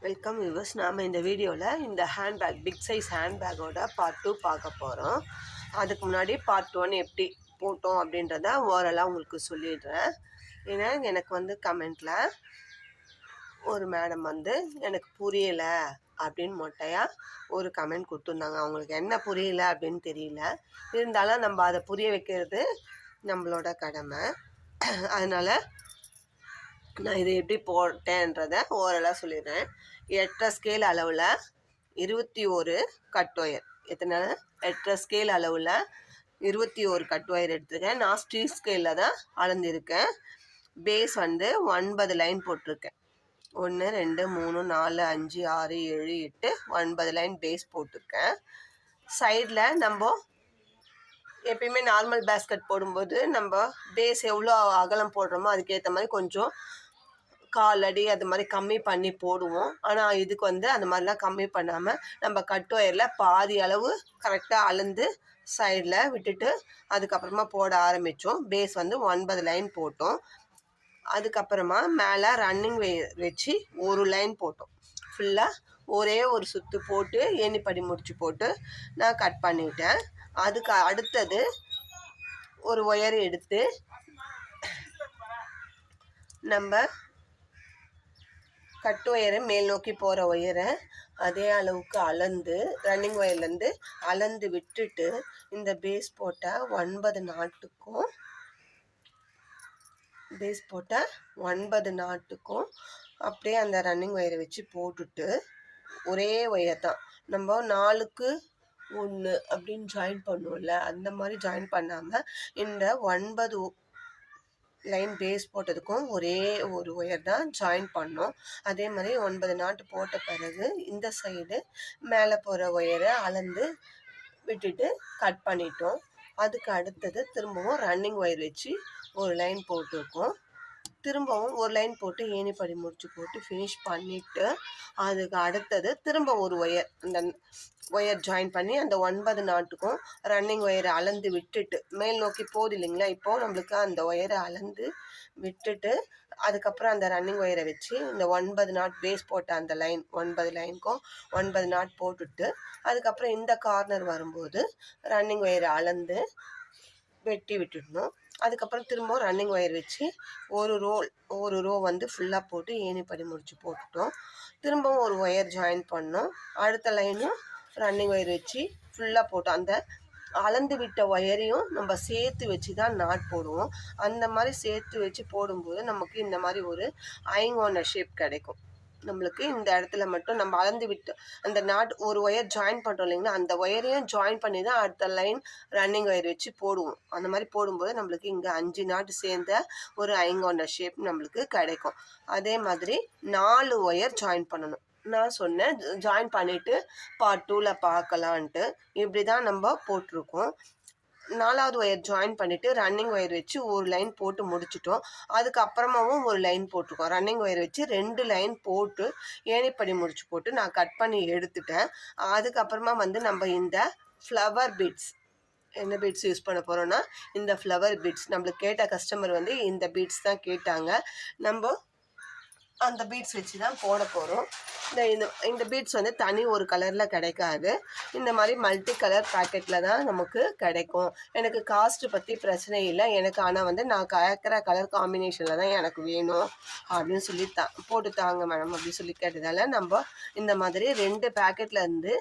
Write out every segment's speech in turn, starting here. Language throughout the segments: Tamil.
Welcome viewers. நாம் இந்த வீடியோவில் இந்த ஹேண்ட்பேக் பிக் சைஸ் ஹேண்ட்பேக்கோட பார்ட் 2 பார்க்க போகிறோம். அதுக்கு முன்னாடி பார்ட் 1 எப்படி போட்டோம் அப்படின்றத ஓரலாக உங்களுக்கு சொல்லிடுறேன். ஏன்னா எனக்கு கமெண்ட்டில் ஒரு மேடம் எனக்கு புரியலை அப்படின்னு மொட்டையாக ஒரு கமெண்ட் கொடுத்துருந்தாங்க. அவங்களுக்கு என்ன புரியல அப்படின்னு தெரியல, இருந்தாலும் நம்ம அதை புரிய வைக்கிறது நம்மளோட கடமை. அதனால் நான் இதை எப்படி போட்டேன்றதை ஓரலாக சொல்லிடுறேன். 8.5 ஸ்கேல் அளவில் 21 கட் ஒயர், எத்தனை 8.5 ஸ்கேல் அளவில் 21 கட் ஒயர் எடுத்துருக்கேன். நான் ஸ்டீல் ஸ்கேலில் தான் அளந்திருக்கேன். பேஸ் 9 லைன் போட்டிருக்கேன். 1 2 3 4 5 6 7 8 9 லைன் பேஸ் போட்டிருக்கேன். சைடில் நம்ம எப்பயுமே நார்மல் பேஸ்கட் போடும்போது நம்ம பேஸ் எவ்வளோ அகலம் போடுறோமோ அதுக்கேற்ற மாதிரி கொஞ்சம் 1/4 அடி அது மாதிரி கம்மி பண்ணி போடுவோம். ஆனால் இதுக்கு அந்த மாதிரிலாம் கம்மி பண்ணாமல் நம்ம கட் ஒயரில் பாதி அளவு கரெக்டாக அளந்து சைடில் விட்டுட்டு அதுக்கப்புறமா போட ஆரம்பித்தோம். பேஸ் 9 லைன் போட்டோம். அதுக்கப்புறமா மேலே ரன்னிங் வச்சு ஒரு லைன் போட்டோம். ஃபுல்லாக ஒரே ஒரு சுற்று போட்டு ஏணிப்படி முடிச்சு போட்டு நான் கட் பண்ணிட்டேன். அதுக்கு அடுத்தது ஒரு ஒயர் எடுத்து நம்ம கட் ஒயரை மேல் நோக்கி போகிற ஒயரை அதே அளவுக்கு அளந்து ரன்னிங் ஒயர்லேருந்து அளந்து விட்டுட்டு இந்த பேஸ் போட்ட 9 நாட்டுக்கும் அப்படியே அந்த ரன்னிங் ஒயரை வச்சு போட்டுட்டு ஒரே ஒயர் தான் நம்ம 4க்கு 1 அப்படின்னு ஜாயின் பண்ணுவோம்ல, அந்த மாதிரி ஜாயின் பண்ணாமல் இந்த 9 லைன் பேஸ் போட்டதுக்கும் ஒரே ஒரு ஒயர் தான் ஜாயின் பண்ணோம். அதே மாதிரி 9 நாட்டு போட்ட பிறகு இந்த சைடு மேலே போகிற ஒயரை அளந்து விட்டுட்டு கட் பண்ணிட்டோம். அதுக்கு அடுத்தது திரும்பவும் ரன்னிங் ஒயர் வச்சு ஒரு லைன் போட்டிருக்கோம். திரும்பவும் ஒரு லைன் போட்டு ஏணிப்படி முடிச்சு போட்டு ஃபினிஷ் பண்ணிவிட்டு அதுக்கு அடுத்தது திரும்ப ஒரு ஒயர், அந்த ஒயர் ஜாயின் பண்ணி அந்த 9 நாட்டுக்கும் ரன்னிங் ஒயரை அளந்து விட்டுட்டு மேல் நோக்கி போகுது இல்லைங்களா, இப்போது நம்மளுக்கு அந்த ஒயரை அளந்து விட்டுட்டு அதுக்கப்புறம் அந்த ரன்னிங் ஒயரை வச்சு இந்த 9 நாட் பேஸ் போட்ட அந்த லைன் 9 லைனுக்கும் 9 நாட் போட்டுட்டு அதுக்கப்புறம் இந்த கார்னர் வரும்போது ரன்னிங் ஒயரை அளந்து வெட்டி விட்டுடணும். அதுக்கப்புறம் திரும்ப ரன்னிங் ஒயர் வச்சு ஒரு ரோ ஃபுல்லாக போட்டு ஏணிப்படி முடிச்சு போட்டுட்டோம். திரும்பவும் ஒரு ஒயர் ஜாயின் பண்ணோம். அடுத்த லைனும் ரன்னிங் ஒயர் வச்சு ஃபுல்லாக போட்டோம். அந்த அளந்து விட்ட ஒயரையும் நம்ம சேர்த்து வச்சு தான் நாட் போடுவோம். அந்த மாதிரி சேர்த்து வச்சு போடும்போது நமக்கு இந்த மாதிரி ஒரு ஐங்கோன ஷேப் கிடைக்கும். நம்மளுக்கு இந்த இடத்துல மட்டும் நம்ம அளந்து விட்டு அந்த நாட் ஒரு ஒயர் ஜாயின் பண்ணுறோம் இல்லைங்களா, அந்த ஒயரையும் ஜாயின் பண்ணி தான் அடுத்த லைன் ரன்னிங் ஒயர் வச்சு போடுவோம். அந்த மாதிரி போடும்போது நம்மளுக்கு இங்கே 5 நாட்டு சேர்ந்த ஒரு ஐங்கோன ஷேப் நம்மளுக்கு கிடைக்கும். அதே மாதிரி 4 ஒயர் ஜாயின் பண்ணணும். நான் சொன்னேன் ஜாயின் பண்ணிவிட்டு பார்ட் 2ல் பார்க்கலான்ட்டு. இப்படி தான் நம்ம போட்டிருக்கோம். 4வது ஒயர் ஜாயின் பண்ணிவிட்டு ரன்னிங் ஒயர் வச்சு ஒரு லைன் போட்டு முடிச்சிட்டோம். அதுக்கப்புறமாவும் ஒரு லைன் போட்டிருக்கோம். ரன்னிங் ஒயர் வச்சு 2 லைன் போட்டு ஏணிப்படி முடிச்சு போட்டு நான் கட் பண்ணி எடுத்துட்டேன். அதுக்கப்புறமா நம்ம இந்த ஃப்ளவர் பீட்ஸ், என்ன பீட்ஸ் யூஸ் பண்ண போகிறோன்னா இந்த ஃப்ளவர் பீட்ஸ், நம்மளுக்கு கேட்ட கஸ்டமர் இந்த பீட்ஸ் தான் கேட்டாங்க. நம்ம அந்த பீட்ஸ் வச்சு தான் போட போகிறோம். இந்த பீட்ஸ் தனி ஒரு கலரில் கிடைக்காது. இந்த மாதிரி மல்டி கலர் பேக்கெட்டில் தான் நமக்கு கிடைக்கும். எனக்கு காஸ்ட்டு பற்றி பிரச்சனை இல்லை. எனக்கு ஆனால் நான் கேட்குற கலர் காம்பினேஷனில் தான் எனக்கு வேணும் அப்படின்னு சொல்லி போட்டு தாங்க மேடம் அப்படின்னு சொல்லி கேட்டதால் நம்ம இந்த மாதிரி 2 பேக்கெட்லேருந்து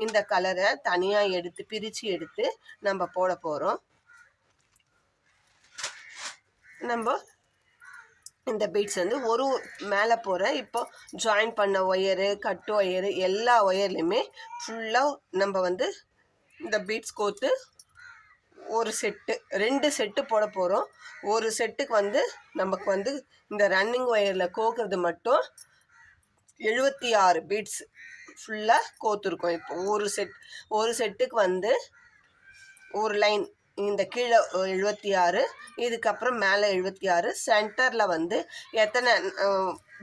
இந்த கலரை தனியாக பிரித்து எடுத்து நம்ம போட போகிறோம். நம்ம இந்த பீட்ஸ் ஒரு மேலே போகிற இப்போ ஜாயின் பண்ண ஒயரு, கட்டு ஒயரு, எல்லா ஒயர்லையுமே ஃபுல்லாக நம்ம இந்த பீட்ஸ் கோர்த்து ஒரு செட்டு 2 செட்டு போட போகிறோம். ஒரு செட்டுக்கு நமக்கு இந்த ரன்னிங் ஒயரில் கோக்குறது மட்டும் 76 பீட்ஸ் ஃபுல்லாக கோத்துருக்கோம். இப்போ ஒரு செட்டுக்கு ஒரு லைன் இந்த கீழே 76, இதுக்கப்புறம் மேலே 76, சென்டரில் எத்தனை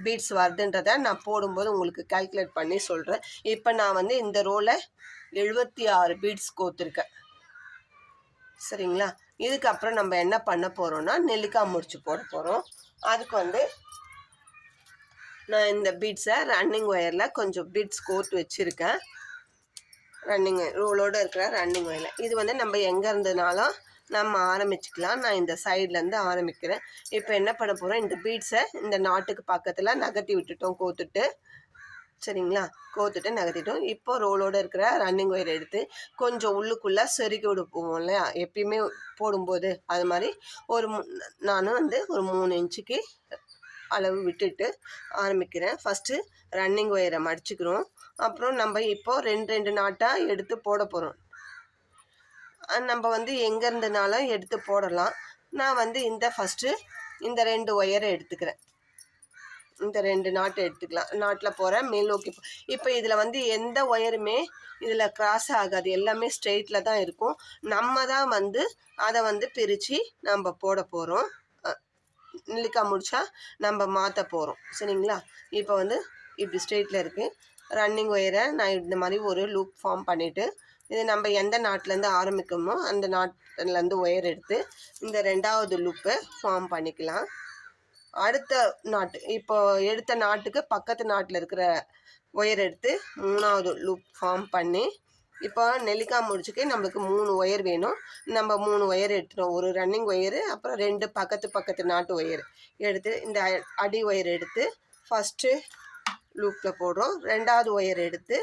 பீட்ஸ் வருதுன்றதை நான் போடும்போது உங்களுக்கு கால்குலேட் பண்ணி சொல்கிறேன். இப்போ நான் இந்த ரோவில் 76 பீட்ஸ் கோத்துருக்கேன். சரிங்களா? இதுக்கப்புறம் நம்ம என்ன பண்ண போகிறோன்னா நெல்லிக்காய் முடிச்சு போட போகிறோம். அதுக்கு நான் இந்த பீட்ஸை ரன்னிங் ஒயரில் கொஞ்சம் பீட்ஸ் கோர்த்து வச்சுருக்கேன். ரன்னிங் ஒயர் ரோலோடு இருக்கிற ரன்னிங் ஒயரில் இது வந்து நம்ம எங்கே இருந்ததுனாலும் நம்ம ஆரம்பிச்சுக்கலாம். நான் இந்த சைட்லேருந்து ஆரம்பிக்கிறேன். இப்போ என்ன பண்ண போகிறோம், இந்த பீட்ஸை இந்த நாட்டுக்கு பக்கத்தில் நகர்த்தி விட்டுட்டோம் கோத்துட்டு. சரிங்களா, கோத்துட்டு நகர்த்திட்டோம். இப்போ ரோலோடு இருக்கிற ரன்னிங் ஒயர் எடுத்து கொஞ்சம் உள்ளுக்குள்ளே செருக்கி விட போவோம் இல்லையா, எப்பயுமே போடும்போது அது மாதிரி நான் வந்து ஒரு 3 இன்ச்சுக்கு அளவு விட்டுட்டு ஆரம்பிக்கிறேன். ஃபஸ்ட்டு ரன்னிங் ஒயரை மடிச்சுக்கிறோம். அப்புறம் நம்ம இப்போது 2 நாட்டாக எடுத்து போட போகிறோம். நம்ம வந்து எங்கேருந்துனாலும் எடுத்து போடலாம். நான் வந்து ஃபஸ்ட்டு இந்த 2 ஒயரை எடுத்துக்கிறேன். இந்த 2 நாட்டு எடுத்துக்கலாம். நாட்டில் போகிற மேல் நோக்கி இப்போ இதில் வந்து எந்த ஒயருமே இதில் கிராஸ் ஆகாது, எல்லாமே ஸ்ட்ரெயிட்டில் தான் இருக்கும். நம்ம தான் வந்து அதை வந்து பிரித்து நம்ம போட போகிறோம். நெல்லிக்காய் முடிச்சா நம்ம மாற்ற போகிறோம். சரிங்களா, இப்போ வந்து இப்படி ஸ்ட்ரெயிட்டில் இருக்குது. ரன்னிங் ஒயரை நான் இந்த மாதிரி ஒரு லூப் ஃபார்ம் பண்ணிவிட்டு இது நம்ம எந்த நாட்டிலேருந்து ஆரம்பிக்கணுமோ அந்த நாட்டிலேருந்து ஒயர் எடுத்து இந்த 2வது லூப்பை ஃபார்ம் பண்ணிக்கலாம். அடுத்த நாட்டு இப்போ எடுத்த நாட்டுக்கு பக்கத்து நாட்டில் இருக்கிற ஒயர் எடுத்து 3வது லூப் ஃபார்ம் பண்ணி இப்போ நெல்லிக்காய் முடிச்சுக்கு நம்மளுக்கு 3 ஒயர் வேணும். நம்ம 3 ஒயர் எடுத்துட்டோம். ஒரு ரன்னிங் ஒயரு, அப்புறம் 2 பக்கத்து நாட்டு ஒயர் எடுத்து இந்த அடி ஒயர் எடுத்து ஃபஸ்ட்டு லூப்பில் போடுறோம். 2வது ஒயர் எடுத்து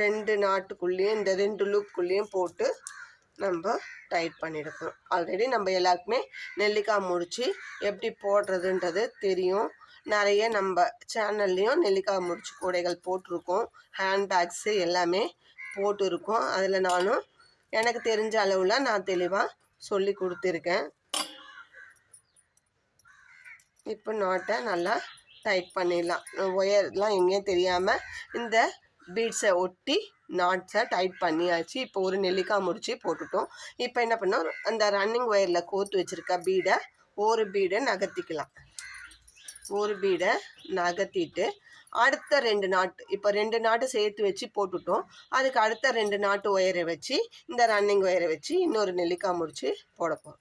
2 நாட்டுக்குள்ளேயும் இந்த 2 லூப்புக்குள்ளேயும் போட்டு நம்ம டைட் பண்ணிடுறோம். ஆல்ரெடி நம்ம எல்லாருக்குமே நெல்லிக்காய் முடிச்சு எப்படி போடுறதுன்றது தெரியும். நிறைய நம்ம சேனல்லையும் நெல்லிக்காய் முடிச்சு கூடைகள் போட்டிருக்கோம், ஹேண்ட்பேக்ஸு எல்லாமே போட்டிருக்கோம். அதில் நானும் எனக்கு தெரிஞ்ச அளவில் நான் தெளிவாக சொல்லி கொடுத்துருக்கேன். இப்போ நாட்டை நல்லா டைட் பண்ணிடலாம். ஒயர்லாம் எங்கேயும் தெரியாமல் இந்த பீட்ஸை ஒட்டி நாட்ஸை டைட் பண்ணியாச்சு. இப்போ ஒரு நெல்லிக்காய் முடிச்சு போட்டுட்டோம். இப்போ என்ன பண்ணோம், அந்த ரன்னிங் ஒயரில் கோர்த்து வச்சுருக்க பீடை ஒரு பீடை நகர்த்திக்கலாம். ஒரு பீடை நகர்த்திட்டு அடுத்த 2 நாட்டு இப்போ 2 நாட்டு சேர்த்து வச்சு போட்டுட்டோம். அதுக்கு அடுத்த 2 நாட்டு ஒயரை வச்சு இந்த ரன்னிங் ஒயரை வச்சு இன்னொரு நெல்லிக்காய் முடிச்சு போடப்போம்.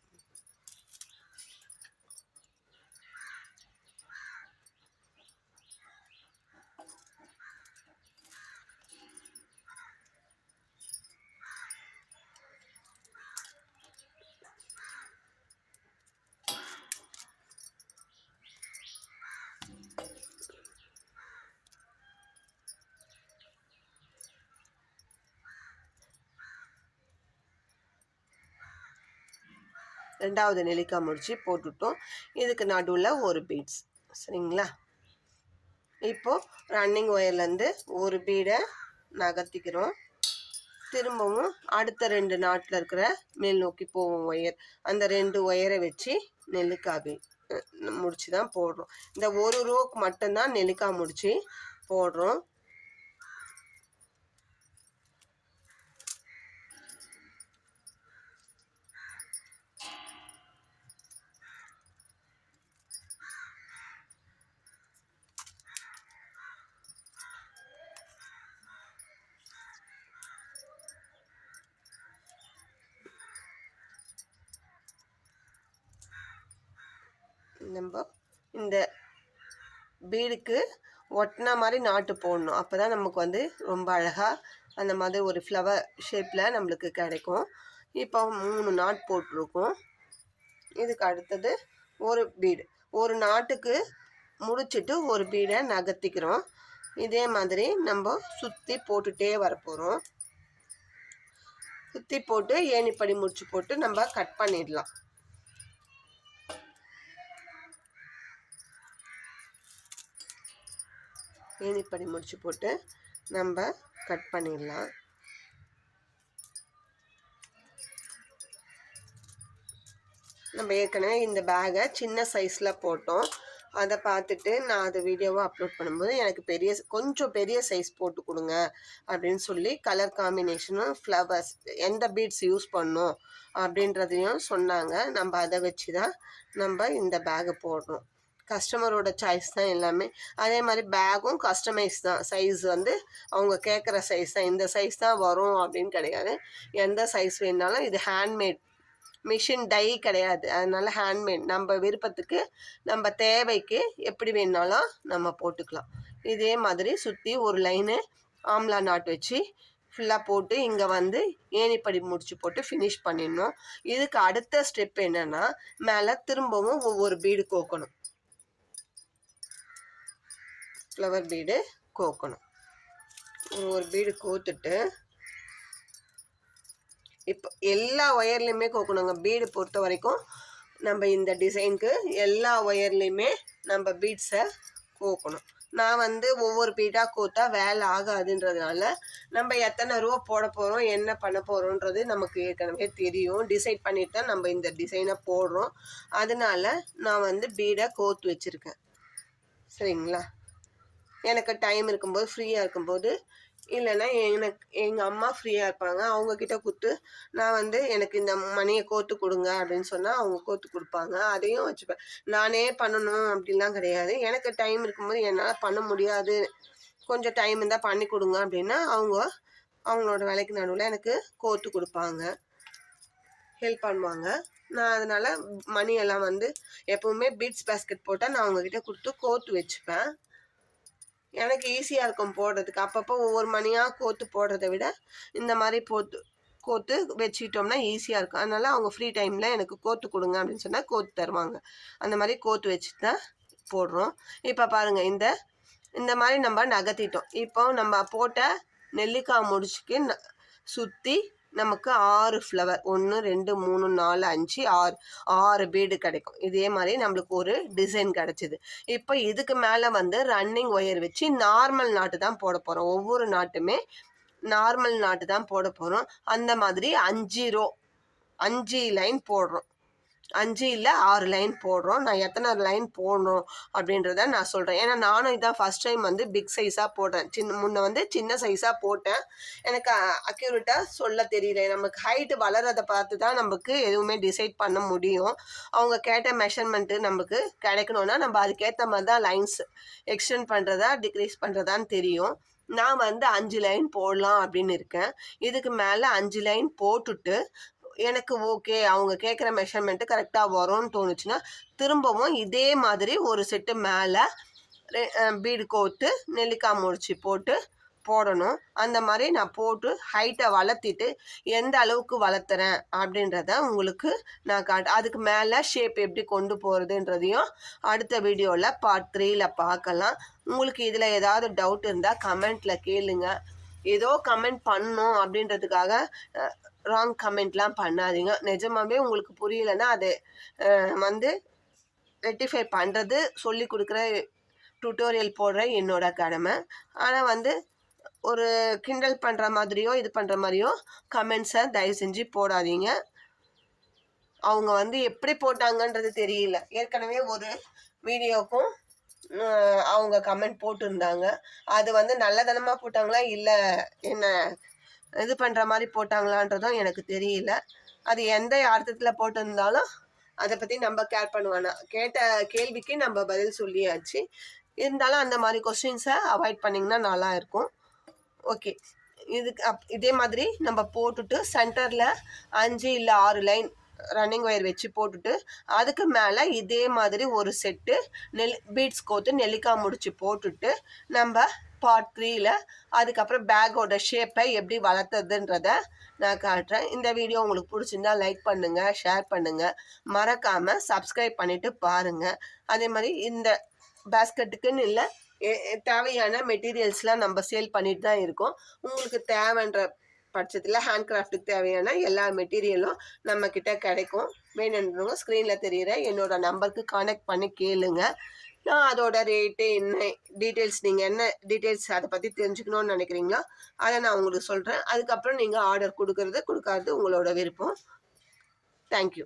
ரெண்டாவது நெல்லிக்காய் முடிச்சு போட்டுட்டோம். இதுக்கு நடுவில் ஒரு பீட்ஸ். சரிங்களா, இப்போது ரன்னிங் ஒயர்லேருந்து ஒரு பீடை நகர்த்திக்கிறோம். திரும்பவும் அடுத்த 2 நாட்டில் இருக்கிற மேல் நோக்கி போவோம் ஒயர். அந்த 2 ஒயரை வச்சு நெல்லிக்காய் முடிச்சு தான் போடுறோம். இந்த ஒரு ரோக்கு மட்டும்தான் நெல்லிக்காய் முடிச்சு போடுறோம். நம்ம இந்த பீடுக்கு ஒட்டின மாதிரி நாட்டு போடணும். அப்போ தான் நமக்கு வந்து ரொம்ப அழகாக அந்த மாதிரி ஒரு ஃப்ளவர் ஷேப்பில் நம்மளுக்கு கிடைக்கும். இப்போ 3 நாட் போட்டிருக்கோம். இதுக்கு அடுத்தது ஒரு பீடு, ஒரு நாட்டுக்கு முடிச்சுட்டு ஒரு பீடை நகர்த்திக்கிறோம். இதே மாதிரி நம்ம சுற்றி போட்டுகிட்டே வரப்போகிறோம். சுற்றி போட்டு ஏணிப்படி முடிச்சு போட்டு நம்ம கட் பண்ணிடலாம். ஏணிப்படி முடிச்சு போட்டு நம்ம கட் பண்ணிடலாம். நம்ம ஏற்கனவே இந்த பேகை சின்ன சைஸில் போட்டோம். அதை பார்த்துட்டு நான் அதை வீடியோவை அப்லோட் பண்ணும்போது எனக்கு கொஞ்சம் பெரிய சைஸ் போட்டு கொடுங்க அப்படின்னு சொல்லி கலர் காம்பினேஷனும் ஃப்ளவர்ஸ் எந்த பீட்ஸ் யூஸ் பண்ணணும் அப்படின்றதையும் சொன்னாங்க. நம்ம அதை வச்சு தான் நம்ம இந்த பேகை போடுறோம். கஸ்டமரோட சாய்ஸ் தான் எல்லாமே. அதே மாதிரி பேகும் கஸ்டமைஸ் தான். சைஸ் வந்து அவங்க கேட்குற சைஸ் தான், இந்த சைஸ் தான் வரும் அப்படின்னு கிடையாது. எந்த சைஸ் வேணுனாலும் இது ஹேண்ட்மேட் மிஷின் டை கிடையாது. அதனால ஹேண்ட்மேட். நம்ம விருப்பத்துக்கு நம்ம தேவைக்கு எப்படி வேணாலும் நம்ம போட்டுக்கலாம். இதே மாதிரி சுற்றி ஒரு லைனு ஆம்லா நாட் வச்சு ஃபுல்லாக போட்டு இங்கே வந்து ஏணிப்படி முடிச்சு போட்டு ஃபினிஷ் பண்ணிடணும். இதுக்கு அடுத்த ஸ்டெப் என்னென்னா மேலே திரும்பவும் ஒவ்வொரு பீடு கோக்கணும். ஃப்ளவர் பீடு கோக்கணும். ஒரு பீடு கோத்துட்டு இப்போ எல்லா ஒயர்லேயுமே கோக்கணுங்க. பீடு பொறுத்த வரைக்கும் நம்ம இந்த டிசைனுக்கு எல்லா ஒயர்லேயுமே நம்ம பீட்ஸை கோக்கணும். நான் வந்து ஒவ்வொரு பீடாக கோத்தா வேலை ஆகாதுன்றதுனால நம்ம எத்தனை ரூபா போட போகிறோம், என்ன பண்ண போகிறோன்றது நமக்கு ஏற்கனவே தெரியும். டிசைட் பண்ணிட்டு தான் நம்ம இந்த டிசைனை போடுறோம். அதனால நான் வந்து பீடை கோத்து வச்சுருக்கேன். சரிங்களா? எனக்கு டைம் இருக்கும்போது, ஃப்ரீயாக இருக்கும்போது, இல்லைன்னா எங்கள் அம்மா ஃப்ரீயாக இருப்பாங்க, அவங்கக்கிட்ட கொடுத்து நான் வந்து எனக்கு இந்த மணியை கோத்து கொடுங்க அப்படின்னு சொன்னால் அவங்க கோத்து கொடுப்பாங்க. அதையும் வச்சுப்பேன். நானே பண்ணணும் அப்படின்லாம் கிடையாது. எனக்கு டைம் இருக்கும்போது என்னால் பண்ண முடியாது, கொஞ்சம் டைம் இருந்தால் பண்ணி கொடுங்க அப்படின்னா அவங்களோட வேலைக்கு நடுவில் எனக்கு கோத்து கொடுப்பாங்க, ஹெல்ப் பண்ணுவாங்க. நான் அதனால் மணியெல்லாம் வந்து எப்போவுமே பீட்ஸ் பேஸ்கெட் போட்டால் நான் அவங்கக்கிட்ட கொடுத்து கோத்து வச்சுப்பேன். எனக்கு ஈஸியாக இருக்கும் போடுறதுக்கு. அப்பப்போ ஒவ்வொரு மணியாக கோத்து போடுறத விட இந்த மாதிரி கோத்து வச்சுக்கிட்டோம்னா ஈஸியாக இருக்கும். அதனால் அவங்க ஃப்ரீ டைமில் எனக்கு கோத்து கொடுங்க அப்படின்னு சொன்னால் கோத்து தருவாங்க. அந்த மாதிரி கோத்து வச்சுட்டு தான் போடுறோம். இப்போ பாருங்கள், இந்த மாதிரி நம்ம நகர்த்திட்டோம். இப்போ நம்ம போட்ட நெல்லிக்காய் முடிச்சுக்கு சுற்றி நமக்கு 6 ஃப்ளவர் 1 2 3 4 5 6 பீடு கிடைக்கும். இதே மாதிரி நம்மளுக்கு ஒரு டிசைன் கிடச்சிது. இப்போ இதுக்கு மேலே வந்து ரன்னிங் ஒயர் வச்சு நார்மல் நாட்டு தான் போட போகிறோம். ஒவ்வொரு நாட்டுமே நார்மல் நாட்டு தான் போட போகிறோம். அந்த மாதிரி 5 லைன் போடுறோம். 5 இல்லை 6 லைன் போடுறோம். நான் எத்தனை லைன் போடணும் அப்படின்றத நான் சொல்கிறேன். ஏன்னா நானும் இதான் ஃபஸ்ட் டைம் வந்து பிக் சைஸாக போடுறேன். முன்ன வந்து சின்ன சைஸாக போட்டேன். எனக்கு அக்யூரேட்டாக சொல்ல தெரியல. நமக்கு ஹைட்டு வளரதை பார்த்து தான் நமக்கு எதுவுமே டிசைட் பண்ண முடியும். அவங்க கேட்ட மெஷர்மெண்ட்டு நமக்கு கிடைக்கணுன்னா நம்ம அதுக்கேற்ற மாதிரி தான் லைன்ஸ் எக்ஸ்டெண்ட் பண்ணுறதா டிக்ரீஸ் பண்ணுறதான்னு தெரியும். நான் வந்து 5 லைன் போடலாம் அப்படின்னு இருக்கேன். இதுக்கு மேலே 5 லைன் போட்டுட்டு எனக்கு ஓகே, அவங்க கேட்குற மெஷர்மெண்ட்டு கரெக்டாக வரும்னு தோணுச்சுன்னா திரும்பவும் இதே மாதிரி ஒரு செட்டு மேலே பீடு கோத்து நெல்லிக்காய் முடிச்சு போட்டு போடணும். அந்த மாதிரி நான் போட்டு ஹைட்டை வளர்த்திட்டு எந்த அளவுக்கு வளர்த்துறேன் அப்படின்றத உங்களுக்கு நான் அதுக்கு மேலே ஷேப் எப்படி கொண்டு போகிறதுன்றதையும் அடுத்த வீடியோவில் பார்ட் 3ல் பார்க்கலாம். உங்களுக்கு இதில் ஏதாவது டவுட் இருந்தால் கமெண்ட்டில் கேளுங்க. ஏதோ கமெண்ட் பண்ணணும் அப்படின்றதுக்காக ராங் கமெண்ட்லாம் பண்ணாதீங்க. நிஜமாவே உங்களுக்கு புரியலைன்னா அதை வந்து ரெக்டிஃபை பண்ணுறது சொல்லி கொடுக்குற டுட்டோரியல் போடுற என்னோட கடமை. ஆனால் வந்து ஒரு கிண்டல் பண்ணுற மாதிரியோ இது பண்ணுற மாதிரியோ கமெண்ட்ஸை தயவு செஞ்சு போடாதீங்க. அவங்க வந்து எப்படி போட்டாங்கன்றது தெரியல. ஏற்கனவே ஒரு வீடியோக்கும் அவங்க கமெண்ட் போட்டிருந்தாங்க. அது வந்து நல்லதனமாக போட்டாங்களா இல்லை என்ன இது பண்ணுற மாதிரி போட்டாங்களான்றதும் எனக்கு தெரியல. அது எந்த அர்த்தத்தில் போட்டிருந்தாலும் அதை பற்றி நம்ம கேர் பண்ணுவானா. கேட்ட கேள்விக்கு நம்ம பதில் சொல்லியாச்சு. இருந்தாலும் அந்த மாதிரி கொஸ்டின்ஸை அவாய்ட் பண்ணிங்கன்னா நல்லா இருக்கும். ஓகே, இதே மாதிரி நம்ம போட்டுட்டு சென்டரில் 5 இல்லை 6 லைன் ரன்னிங் ஒயர் வச்சு போட்டுட்டு அதுக்கு மேலே இதே மாதிரி ஒரு செட்டு பீட்ஸ் கோத்து நெல்லிக்காய் முடிச்சு போட்டுட்டு நம்ம பார்ட் 3ல் அதுக்கப்புறம் பேக்கோட ஷேப்பை எப்படி வளர்த்துறதுன்றத நான் காட்டுறேன். இந்த வீடியோ உங்களுக்கு பிடிச்சிருந்தா லைக் பண்ணுங்கள், ஷேர் பண்ணுங்கள், மறக்காமல் சப்ஸ்கிரைப் பண்ணிவிட்டு பாருங்கள். அதே மாதிரி இந்த பேஸ்கெட்டுக்குன்னு இல்லை, தேவையான மெட்டீரியல்ஸ்லாம் நம்ம சேல் பண்ணிட்டு தான் இருக்கோம். உங்களுக்கு தேவைன்ற பட்சத்தில் ஹேண்ட் கிராஃப்ட்டுக்கு தேவையான எல்லா மெட்டீரியலும் நம்மக்கிட்ட கிடைக்கும். வேணுன்றவங்க ஸ்க்ரீனில் தெரிகிற என்னோடய நம்பருக்கு கான்டாக்ட் பண்ணி கேளுங்க. நான் அதோட ரேட்டு என்ன டீட்டெயில்ஸ், நீங்கள் என்ன டீட்டெயில்ஸ் அதை பற்றி தெரிஞ்சுக்கணுன்னு நினைக்கிறீங்களோ அதை நான் உங்களுக்கு சொல்கிறேன். அதுக்கப்புறம் நீங்கள் ஆர்டர் கொடுக்காது உங்களோட விருப்பம். தேங்க்யூ.